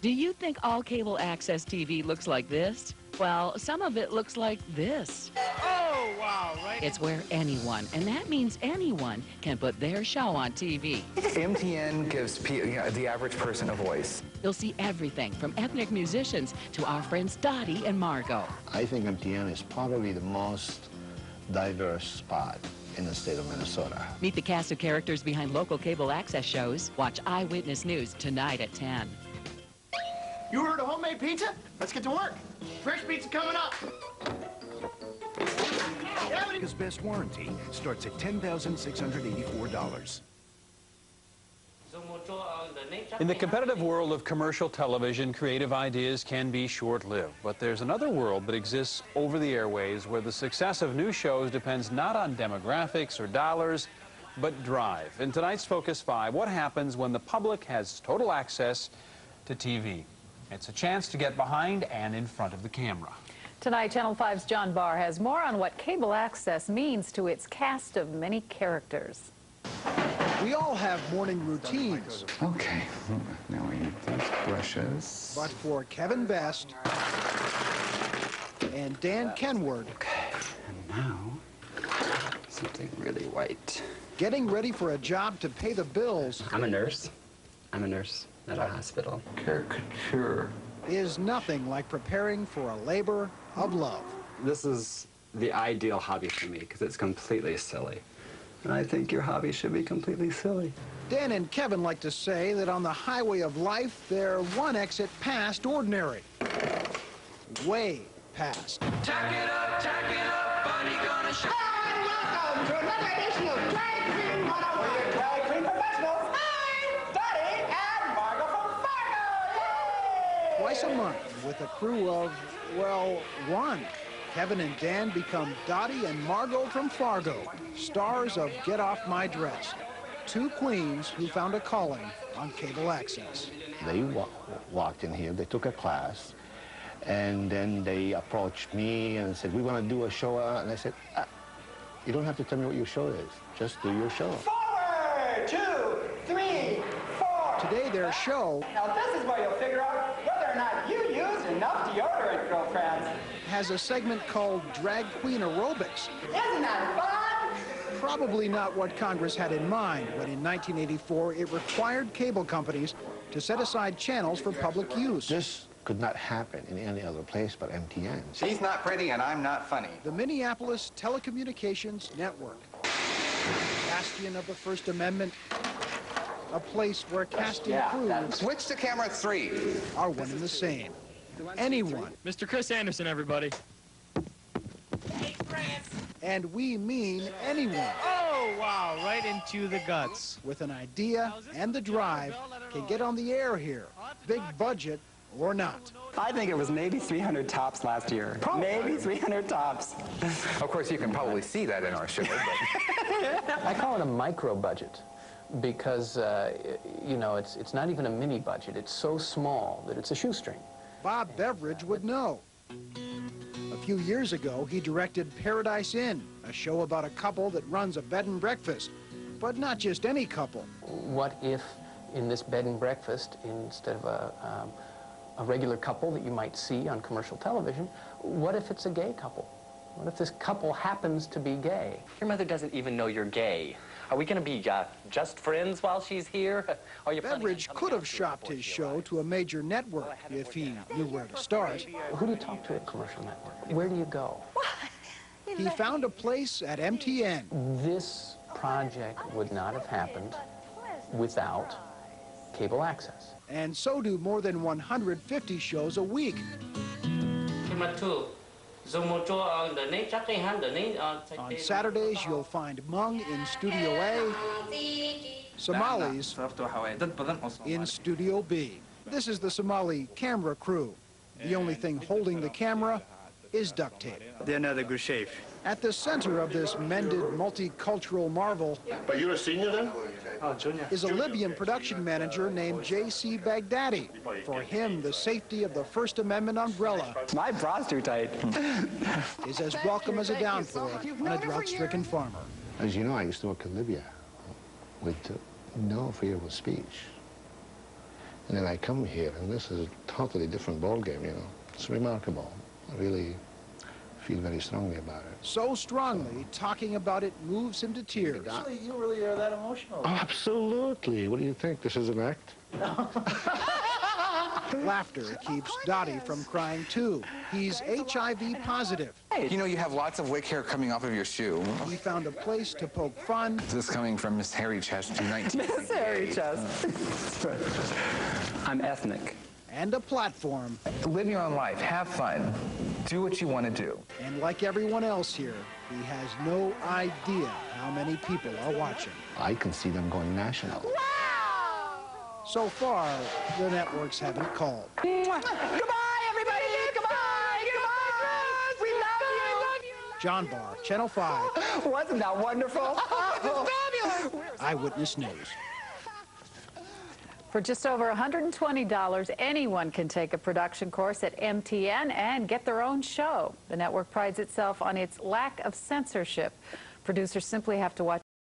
Do you think all cable access TV looks like this? Well, some of it looks like this. Oh, wow, right? It's where anyone, and that means anyone, can put their show on TV. MTN gives the average person a voice. You'll see everything from ethnic musicians to our friends Dottie and Margot. I think MTN is probably the most diverse spot in the state of Minnesota. Meet the cast of characters behind local cable access shows. Watch Eyewitness News tonight at 10. You heard of homemade pizza? Let's get to work. Fresh pizza coming up. His best warranty starts at $10,684. In the competitive world of commercial television, creative ideas can be short-lived. But there's another world that exists over the airways where the success of new shows depends not on demographics or dollars, but drive. In tonight's Focus 5, what happens when the public has total access to TV? It's a chance to get behind and in front of the camera. Tonight, Channel 5's John Barr has more on what cable access means to its cast of many characters. We all have morning routines. Okay, now we need these brushes. But for Kevin Best and Dan Kenward, Okay, and now something really white. getting ready for a job to pay the bills I'm a nurse. I'm a nurse at a hospital. Caricature. is nothing like preparing for a labor of love. This is the ideal hobby for me because it's completely silly. And I think your hobby should be completely silly. Dan and Kevin like to say that on the highway of life, they're one exit past ordinary. Way past. Tack it up, buddy, gonna show. Hi, and welcome to another edition of Drag Queen 101. We're your drag queen professionals. Hi, Dottie and Margot from Fargo. Yay! Twice a month with a crew of, well, one. Kevin and Dan become Dottie and Margot from Fargo, stars of Get Off My Dress. Two queens who found a calling on cable access. They walked in here, they took a class, and then they approached me and said, we want to do a show. And I said, you don't have to tell me what your show is. Just do your show. Forward, 2, 3, 4. Today, their show Now this is where you'll figure out whether or not you used enough deodorant, girlfriends. has a segment called Drag Queen Aerobics. Isn't that fun? Probably not what Congress had in mind when in 1984 it required cable companies to set aside channels for public use. This could not happen in any other place but MTN. She's not pretty and I'm not funny. The Minneapolis Telecommunications Network, bastion of the First Amendment, a place where casting crews Switch to camera 3. are one and the same. Anyone, Mr. Chris Anderson, everybody. and we mean anyone, Oh, wow, right into the guts. with an idea and the drive can get on the air here, big budget or not. I think it was maybe 300 tops last year. Maybe 300 tops. Of course, you can probably see that in our show. But I call it a micro budget because, you know, it's not even a mini budget. It's so small that it's a shoestring. Bob Beveridge would know. A few years ago, he directed Paradise Inn, a show about a couple that runs a bed and breakfast. But not just any couple. What if in this bed and breakfast, instead of a regular couple that you might see on commercial television, what if it's a gay couple? What if this couple happens to be gay? Your mother doesn't even know you're gay. Are we going to be just friends while she's here? Are you Beveridge could have shopped his show to a major network if he knew where to start. Who do you talk to at commercial network? Where do you go? He found a place at MTN. This project would not have happened without cable access. And so do more than 150 shows a week. On Saturdays, you'll find Hmong in Studio A, Somalis in Studio B. This is the Somali camera crew. The only thing holding the camera is duct tape. They're not a good shape. At the center of this mended multicultural marvel But you're a senior then? Oh, junior. is a Libyan production manager named J.C. Baghdadi. For him, the safety of the First Amendment umbrella My bra's too tight. is as welcome as a downpour on a drought-stricken farmer. As you know, I used to work in Libya with no freedom of speech. And then I come here, and this is a totally different ballgame, you know. It's remarkable. I really feel very strongly about it. So strongly, talking about it moves him to tears. Actually, you really are that emotional. Oh, absolutely. What do you think? This is an act? Laughter keeps Dottie from crying, too. He's HIV positive. You know, you have lots of wick hair coming off of your shoe. He found a place to poke fun. This coming from Miss Hairy Chest 219. Miss Hairy Chest. I'm ethnic. And a platform. Live your own life. Have fun. Do what you want to do. And like everyone else here, he has no idea how many people are watching. I can see them going national. So far, the networks haven't called. Goodbye, everybody! Goodbye! Goodbye! We love you! John Barr, Channel 5. Wasn't that wonderful? Fabulous! Eyewitness News. For just over $120, anyone can take a production course at MTN and get their own show. The network prides itself on its lack of censorship. Producers simply have to watch